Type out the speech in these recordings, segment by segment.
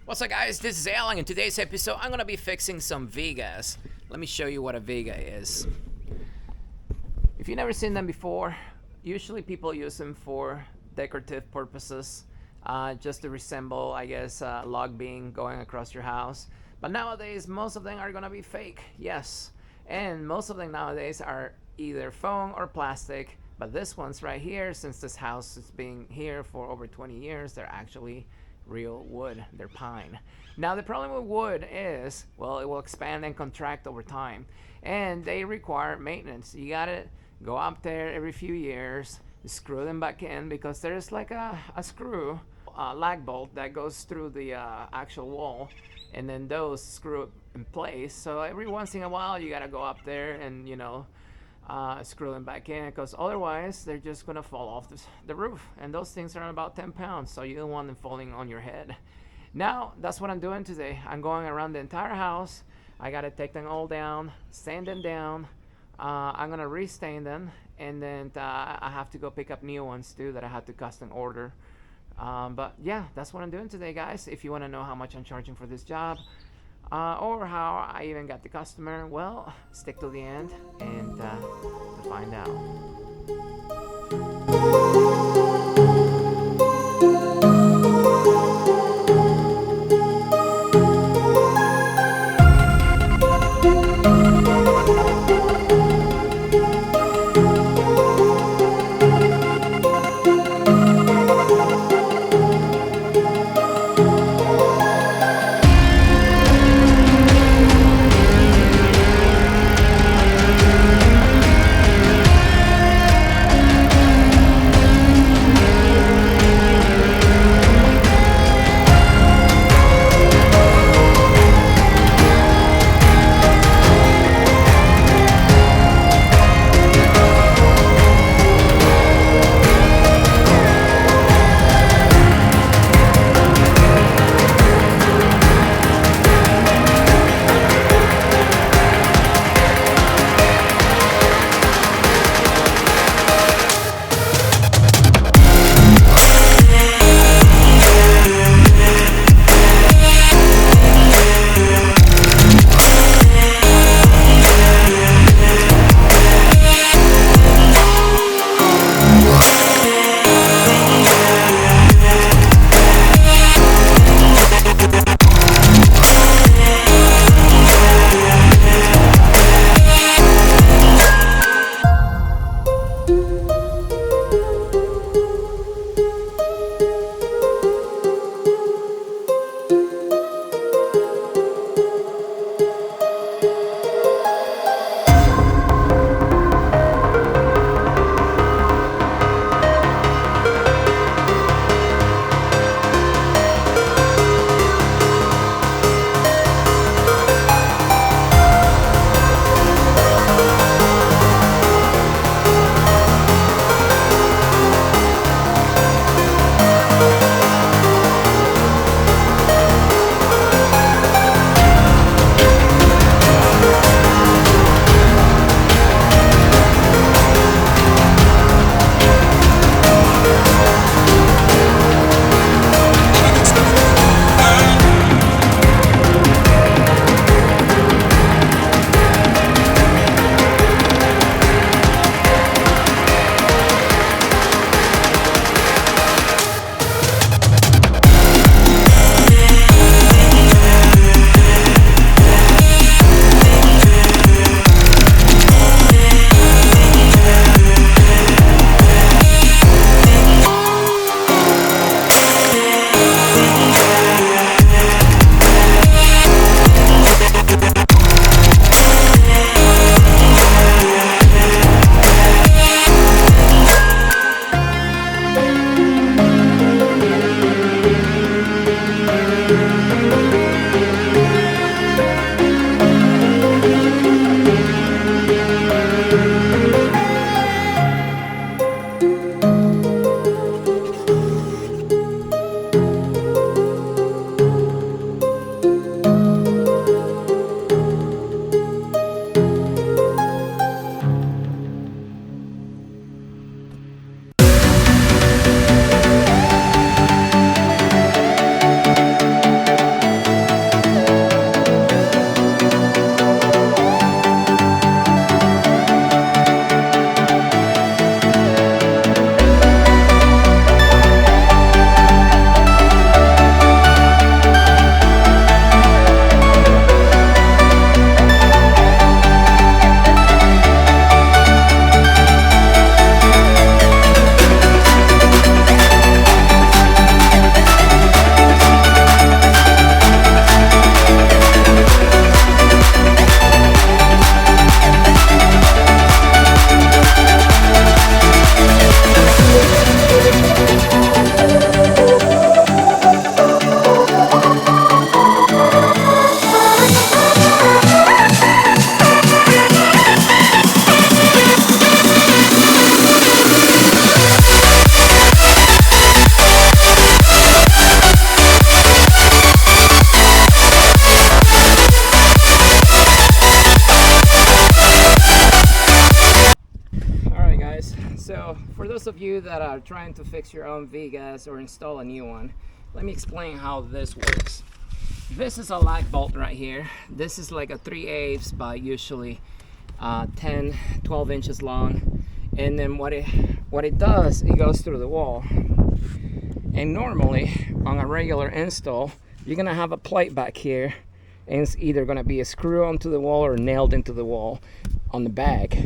What's up guys, this is Alan. In today's episode I'm gonna be fixing some Vigas. Let me show you what a Viga is. If you've never seen them before, usually people use them for decorative purposes, just to resemble, I guess, a log beam going across your house. But nowadays most of them are gonna be fake, yes. And most of them nowadays are either foam or plastic. But this one's right here, since this house has been here for over 20 years, they're actually real wood. They're pine. Now the problem with wood is, well, it will expand and contract over time, and they require maintenance. You gotta go up there every few years, screw them back in, because there's like a screw, lag bolt that goes through the actual wall, and then those screw in place. So every once in a while you gotta go up there and screw them back in, because otherwise they're just gonna fall off the roof, and those things are about 10 pounds, so you don't want them falling on your head. Now that's what I'm doing today. I'm going around the entire house. I gotta take them all down, sand them down. I'm gonna restain them, and then I have to go pick up new ones too that I had to custom order. But yeah, that's what I'm doing today, guys. If you want to know how much I'm charging for this job, or how I even got the customer, well, stick to the end and to find out. those of you that are trying to fix your own Vigas or install a new one, let me explain how this works. This is a lag bolt right here. This is like a 3/8 by usually 10, 12 inches long. And then what it does, it goes through the wall. And normally on a regular install, you're gonna have a plate back here, and it's either gonna be a screw onto the wall or nailed into the wall on the back.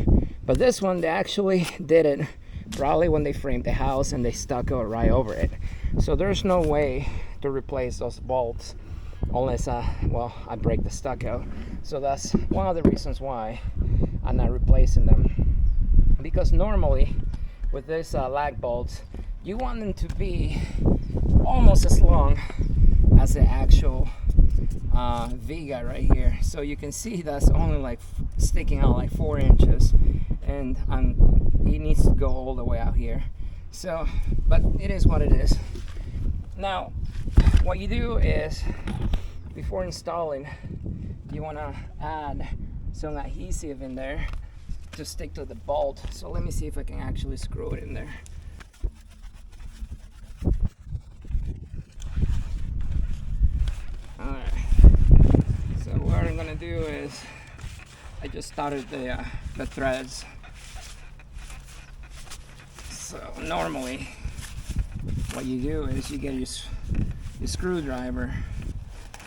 But this one, they actually did it probably when they framed the house, and they stuck it right over it. So there's no way to replace those bolts unless well, I break the stucco. So that's one of the reasons why I'm not replacing them, because normally with these lag bolts, you want them to be almost as long as the actual Viga right here. So you can see that's only like sticking out like 4 inches, and it needs to go all the way out here. So, but it is what it is. Now, what you do is, before installing, you want to add some adhesive in there to stick to the bolt. So let me see if I can actually screw it in there. Alright, so what I'm gonna do is, I just started the threads. So normally what you do is you get your screwdriver,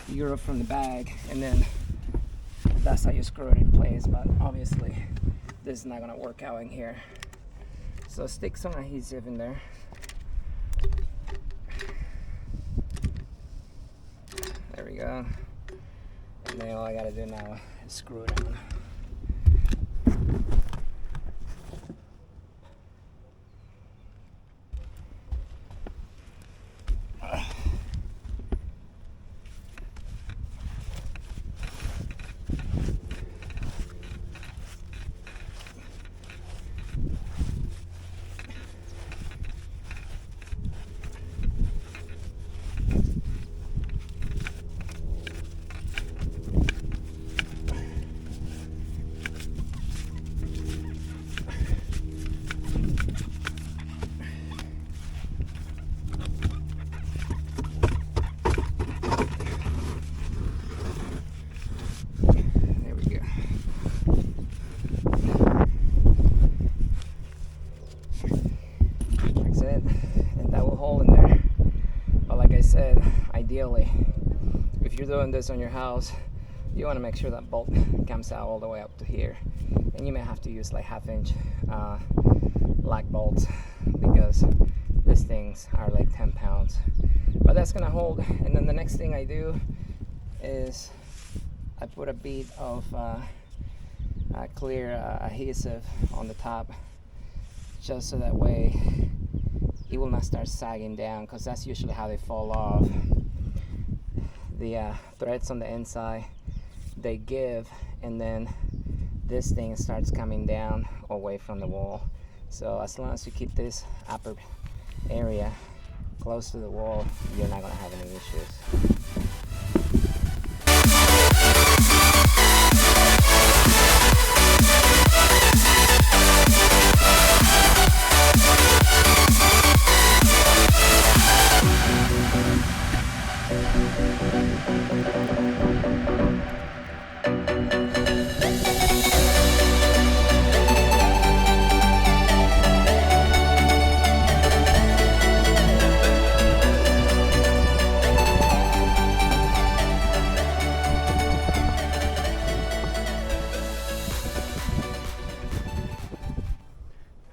you go from the bag, and then that's how you screw it in place. But obviously this is not gonna work out in here, so stick some adhesive in there. There we go. And then all I gotta do now is screw it on. Ideally, if you're doing this on your house, you want to make sure that bolt comes out all the way up to here, and you may have to use like 1/2 inch lag bolts, because these things are like 10 pounds, but that's gonna hold. And then the next thing I do is I put a bead of clear adhesive on the top, just so that way it will not start sagging down, because that's usually how they fall off. The threads on the inside, they give, and then this thing starts coming down away from the wall. So as long as you keep this upper area close to the wall, you're not going to have any issues.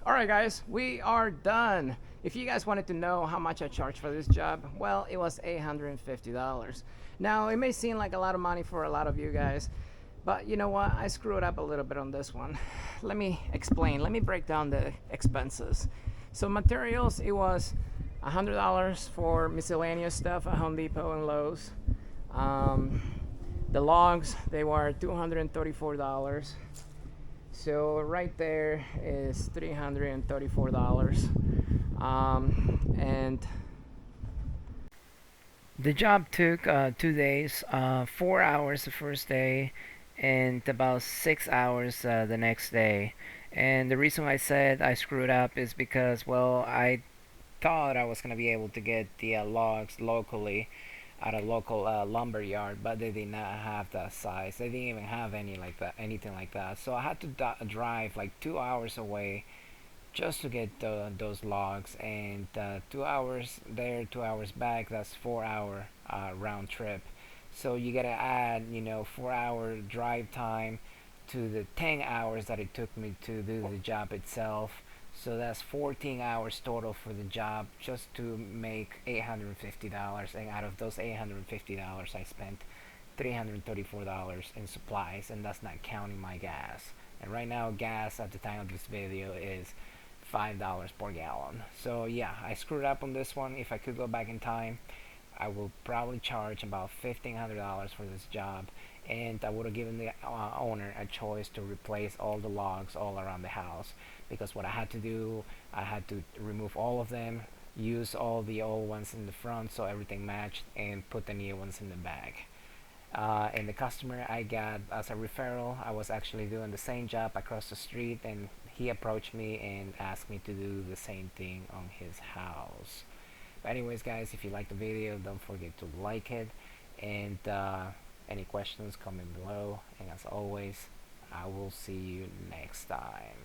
Alright guys, we are done. If you guys wanted to know how much I charged for this job, well, it was $850. Now, it may seem like a lot of money for a lot of you guys, but you know what? I screwed up a little bit on this one. Let me explain. Let me break down the expenses. So materials, it was $100 for miscellaneous stuff at Home Depot and Lowe's. The logs, they were $234. So right there is $334. And the job took 2 days, 4 hours the first day, and about 6 hours the next day. And the reason I said I screwed up is because, well, I thought I was gonna be able to get the logs locally at a local lumber yard, but they did not have that size. They didn't even have anything like that. So I had to drive like 2 hours away just to get those logs, and 2 hours there, 2 hours back. That's 4 hour round trip. So you gotta add, 4 hour drive time to the 10 hours that it took me to do the job itself. So that's 14 hours total for the job just to make $850. And out of those $850, I spent $334 in supplies, and that's not counting my gas. And right now, gas at the time of this video is $5 per gallon. So yeah, I screwed up on this one. If I could go back in time, I will probably charge about $1,500 for this job, and I would have given the owner a choice to replace all the logs all around the house, because what I had to do, I had to remove all of them, use all the old ones in the front so everything matched, and put the new ones in the back. And the customer I got as a referral, I was actually doing the same job across the street, and he approached me and asked me to do the same thing on his house. But anyways, guys, if you like the video, don't forget to like it, and any questions, comment below, and as always, I will see you next time.